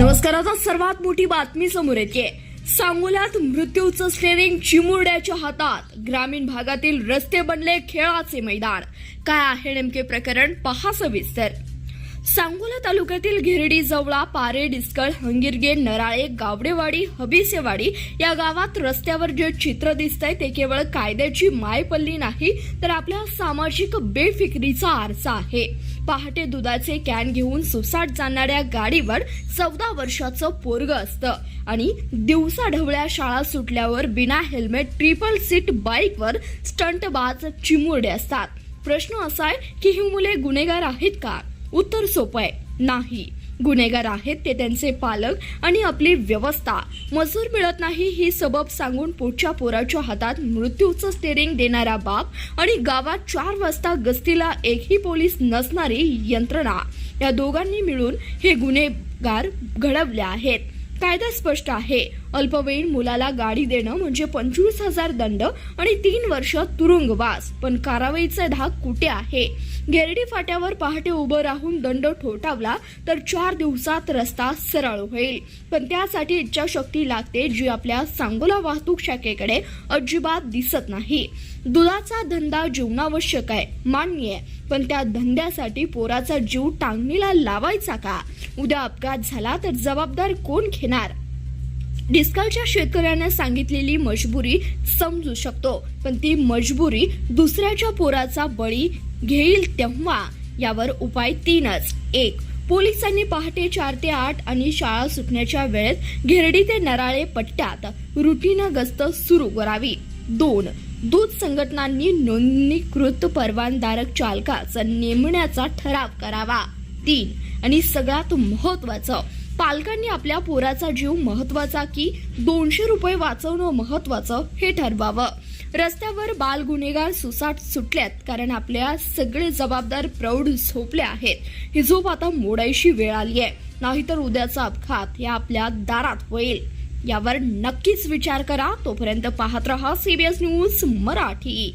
नमस्कार. आता सर्वात मोठी बातमी समोर येते. सांगोल्यात मृत्यूचं स्टेरिंग चिमुरड्याच्या हातात. ग्रामीण भागातील रस्ते बनले खेळाचे मैदान. काय आहे नेमके प्रकरण, पहा सविस्तर. सांगोला तालुक्यातील घेरडी, जवळा, पारे, डिस्कळ, हंगिरगे, नराळे, गावडेवाडी, हबिसेवाडी या गावात रस्त्यावर जे चित्र दिसतंय ते केवळ कायद्याची मायपल्ली नाही, तर आपल्या सामाजिक बेफिक्रीचा आरसा आहे. पहाटे दुधाचे कॅन घेऊन सुसाट जाणाऱ्या गाडीवर 14 वर्षाचं पोरगं असतं आणि दिवसा ढवळ्या शाळा सुटल्यावर बिना हेल्मेट ट्रिपल सीट बाईकवर स्टंटबाज चिमुरडे असतात. प्रश्न असा आहे की ही मुले गुन्हेगार आहेत का? उत्तर सोपं आहे, नाही. गुन्हेगार आहेत ते त्यांचे पालक आणि आपली व्यवस्था. मजूर मिळत नाही ही सबब सांगून पुढच्या पोराच्या हातात मृत्यूचं स्टेरिंग देणारा बाप आणि गावात 4 वाजता गस्तीला एकही पोलीस नसणारी यंत्रणा, या दोघांनी मिळून हे गुन्हेगार घडवले आहेत. कायदा स्पष्ट आहे. अल्पवयीन मुलाला गाडी देणं म्हणजे 25,000 दंड आणि 3 वर्ष तुरुंगवास. पण कारवाईचा धाक कुठे आहे? घेरडी फाट्यावर पहाटे उभं राहून दंड ठोठावला तर 4 दिवसात रस्ता सरळ होईल. पण त्यासाठी इच्छाशक्ती लागते, जी आपल्या सांगोला वाहतूक शाखेकडे अजिबात दिसत नाही. दुधाचा धंदा जीवनावश्यक आहे, मान्य आहे, पण त्या धंद्यासाठी पोराचा जीव टांगणीला लावायचा का? उद्या अपघात झाला तर जबाबदार कोण घेणार? डिस्कळच्या शेतकऱ्याने सांगितलेली मजबुरी समजू शकतो, पण ती मजबुरी दुसऱ्याच्या पोराचा बळी घेईल तेव्हा. यावर उपाय 3च. 1. पोलिसांनी पहाटे 4 ते 8 आणि शाळा सुटण्याच्या वेळेत घेरडी ते नराळे पट्ट्यात रुटीन गस्त सुरू करावी. 2. दूध संघटनांनी नोंदणीकृत परवानदारक चालकाचा नेमण्याचा ठराव करावा. 3. आणि सगळ्यात महत्वाचं, पालकांनी आपल्या पोराचा जीव महत्वाचा की 200 रुपये वाचवणं महत्वाचं हे ठरवावं. रस्त्यावर बाल गुन्हेगार सुसाट सुटल्यात कारण आपल्या सगळे जबाबदार प्रौढ झोपले आहेत. ही झोप आता मोडायची वेळ आली आहे, नाहीतर उद्याचा अपघात या आपल्या दारात होईल. यावर नक्कीच विचार करा. तोपर्यंत पाहत रहा CBS न्यूज मराठी.